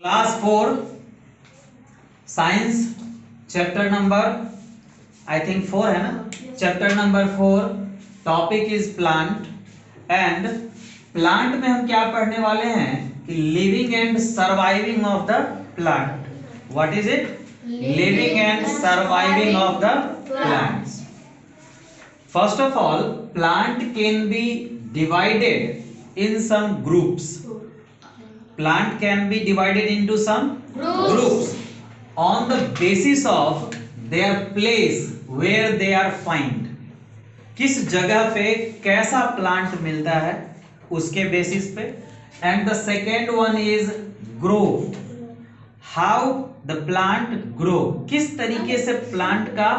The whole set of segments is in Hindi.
Class 4 science chapter number I think 4 है ना। Chapter number 4 topic is plant and plant में हम क्या पढ़ने वाले हैं कि living and surviving of the plant. What is it? Living and surviving of the plants. First of all, plant can be divided in some groups. Plant can be divided into some groups on the basis of their place where they are found. किस जगह पे कैसा प्लांट मिलता है उसके बेसिस पे. And the second one is grow. How the plant grow, किस तरीके से प्लांट का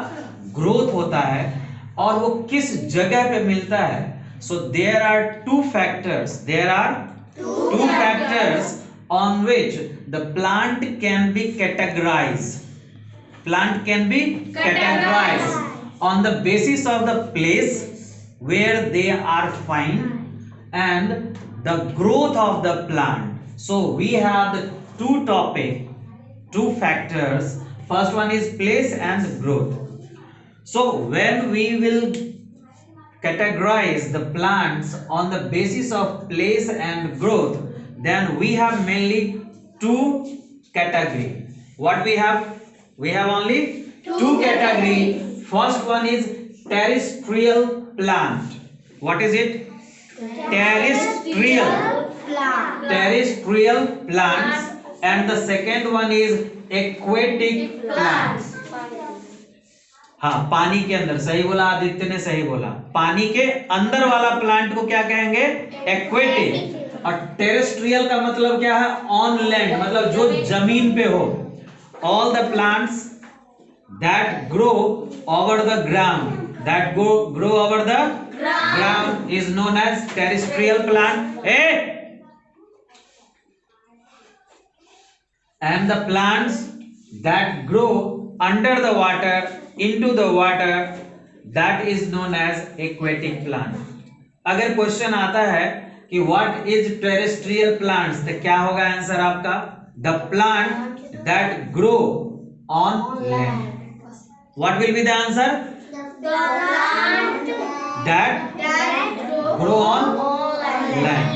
ग्रोथ होता है और वो किस जगह पे मिलता है. So there are two factors, two factors on which the plant can be categorized. Plant can be categorized on the basis of the place where they are found and the growth of the plant. So we have the two factors. First one is place and growth. So when we will categorize the plants on the basis of place and growth, then we have mainly two category. What we have? We have only two category. First one is terrestrial plant. What is it? Terrestrial plants. And the second one is aquatic plants. हाँ, पानी के अंदर. सही बोला, आदित्य ने सही बोला. पानी के अंदर वाला प्लांट को क्या कहेंगे? एक्वेटिक. और टेरेस्ट्रियल का मतलब क्या है? ऑन लैंड, मतलब जो जमीन पे हो. All the plants that grow over the ground, grow over the ground is known as terrestrial plant. And the plants that grow under the water, into the water, that is known as aquatic plant. अगर क्वेश्चन आता है कि what is terrestrial plants, तो क्या होगा आंसर आपका? The plant that grow on land. What will be the answer? The plant that grow on land.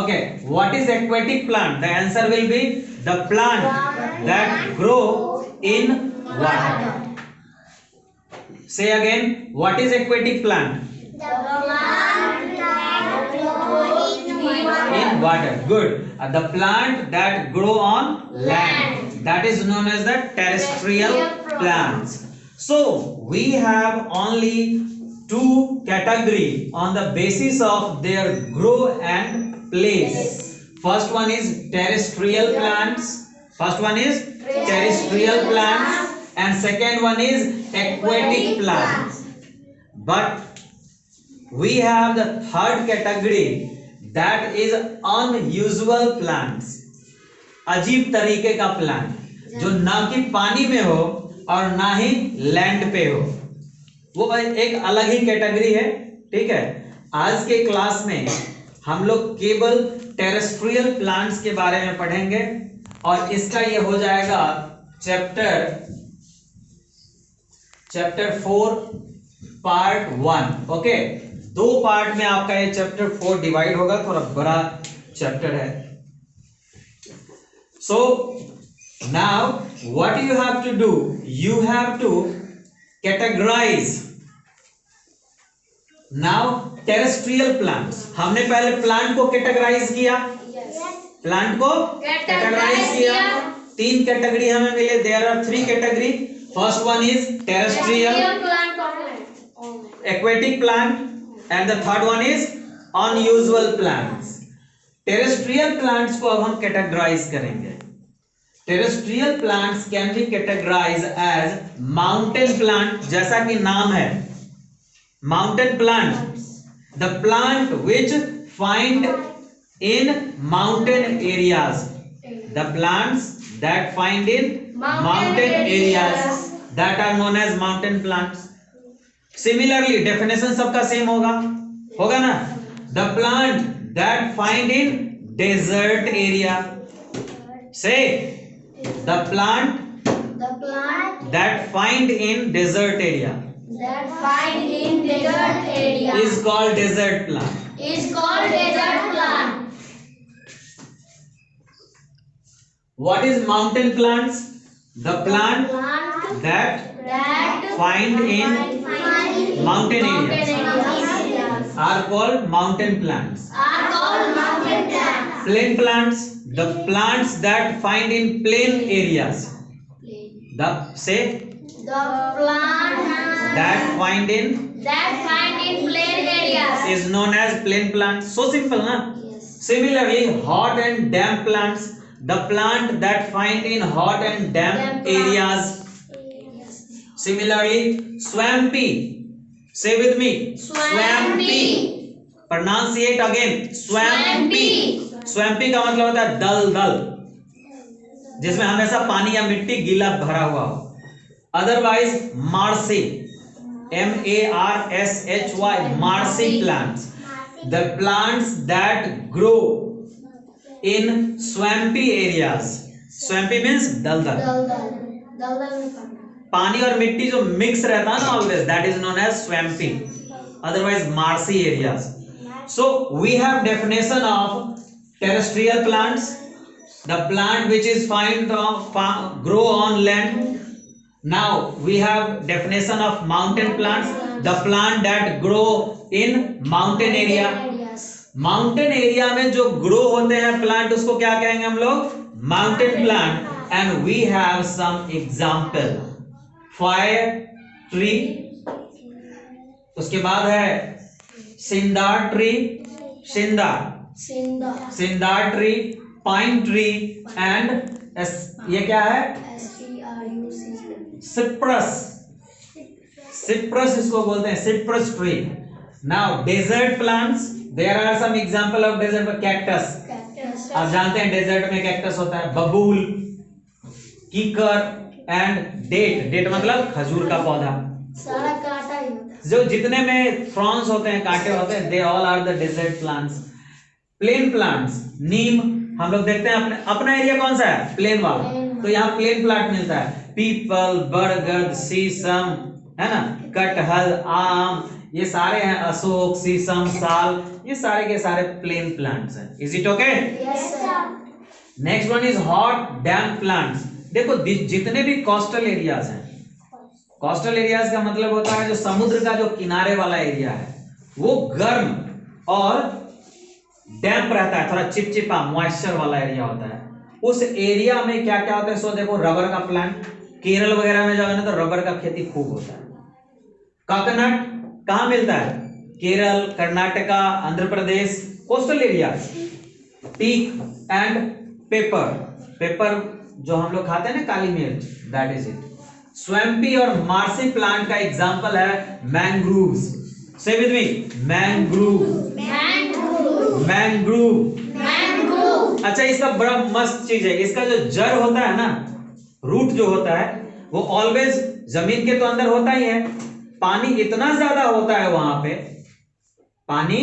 Okay. What is aquatic plant? The answer will be the plant that grow in water. Say again, what is aquatic plant? The plant that grow In water. Good. The plant that grow on land, that is known as the terrestrial plants. So we have only two category on the basis of their grow and place. First one is terrestrial plants. And second one is aquatic plants. But we have the third category, that is unusual plants. अजीब तरीके का प्लांट, जो ना कि पानी में हो और ना ही लैंड पे हो. वो एक अलग ही कैटेगरी है. ठीक है. आज के क्लास में हम लोग केवल टेरेस्ट्रियल प्लांट्स के बारे में पढ़ेंगे और इसका ये हो जाएगा चैप्टर 4 पार्ट 1. ओके. 2 पार्ट में आपका ये चैप्टर 4 डिवाइड होगा. थोड़ा बड़ा चैप्टर है. So now what you have to do, you have to categorise. Now terrestrial plants, हमने पहले प्लांट को कैटेगराइज किया. प्लांट को कैटेगराइज किया. 3 कैटेगरी हमें मिले. There are 3 category. First one is terrestrial, aquatic plant, and the third one is unusual plants. terrestrial plants को अब हम कैटेगराइज करेंगे. terrestrial plants can be categorized as mountain plant, जैसा कि नाम है mountain plant, the plant which find in mountain areas. The plants that find in mountain areas, that are known as mountain plants. Similarly, definition सबका सेम होगा ना. The plant that find in desert area. से the plant The plant that find in desert area that find in desert area is called desert plant. is called desert plant. What is mountain plants? The plant Plant that that find in mountain areas areas are called mountain plants. are called mountain plants. Plain plants, the plants that find in plain areas. The say The plant that find in that find in plain areas is known as plain plants. So simple, na? yes. Similarly, hot and damp plants, the plant that find in hot and damp Damp plants. areas. Similarly, swampy. Say with me. Swampy. Pronunciate again. Swampy. Swampy का मतलब होता है दल दल, जिसमें हमेशा पानी या मिट्टी गीला भरा हुआ हो. Otherwise marshy, MARSHY, marshy plants, the plants that grow in swampy areas. Swampy means दलदल, दलदल में पड़ना. पानी और मिट्टी जो मिक्स रहता है ना always, that is known as swampy, otherwise marshy areas. So we have definition of terrestrial plants, the plant which is find grow on land. Now we have definition of mountain plants, the plant that grow in mountain area. Mountain area में जो ग्रो होते हैं प्लांट, उसको क्या कहेंगे हम लोग? Mountain plant. And we have some example. Fir tree, उसके बाद है cedar tree, cedar tree, pine tree and ये क्या है? सिप्रस. सिप्रस इसको बोलते हैं, cypress tree. Now desert plants, there are some example of desert. Cactus, आप जानते हैं डेजर्ट में कैक्टस होता है. बबूल, कीकर एंड डेट. डेट मतलब खजूर का पौधा. सारा कांटा ही होता है. जो जितने में फ्रॉन्स होते हैं, कांटे होते हैं, they all are the desert plants. Plain plants, neem. हम लोग देखते हैं अपना एरिया कौन सा है? प्लेन वाला. तो यहाँ प्लेन प्लांट मिलता है. पीपल, बरगद, शीशम, है ना, कटहल, आम, ये सारे हैं. अशोक, शीशम, साल, ये सारे के सारे प्लेन प्लांट्स हैं. Is it okay? Yes, sir. Next one is hot damp plants. देखो जितने भी कोस्टल एरियाज हैं, कोस्टल एरियाज का मतलब होता है जो समुद्र का जो किनारे वाला एरिया है, वो गर्म और डैम्प रहता है, थोड़ा चिपचिपा मॉइस्चर वाला एरिया होता है. उस एरिया में क्या क्या होता है? सो देखो, रबर का प्लांट. केरल वगैरह में जाओगे ना तो रबर का खेती खूब होता है. कोकोनट कहाँ मिलता है? Kerala, Karnataka, Andhra Pradesh, coastal area. Teak and pepper. Pepper जो हम लोग खाते हैं ना, काली मिर्च, दैट इज इट. स्वैम्पी और मार्सी प्लांट का एग्जांपल है mangroves. Say with me, mangrove. Mangrove. अच्छा, इसका बड़ा मस्त चीज है, इसका जो जड़ होता है ना, रूट जो होता है, वो ऑलवेज जमीन के तो अंदर होता ही है. पानी इतना ज्यादा होता है वहां पे, पानी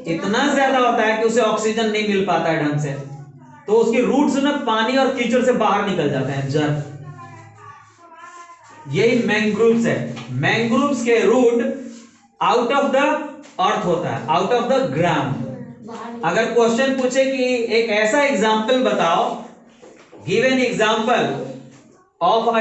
इतना ज्यादा होता है कि उसे ऑक्सीजन नहीं मिल पाता है ढंग से, तो उसकी रूट्स ना पानी और कीचड़ से बाहर निकल जाते हैं, जड़. यही मैंग्रोव्स है. मैंग्रोव्स के root out of the earth होता है, आउट ऑफ द ग्राउंड. अगर क्वेश्चन पूछे कि एक ऐसा एग्जाम्पल बताओ, गिव एन एग्जाम्पल ऑफ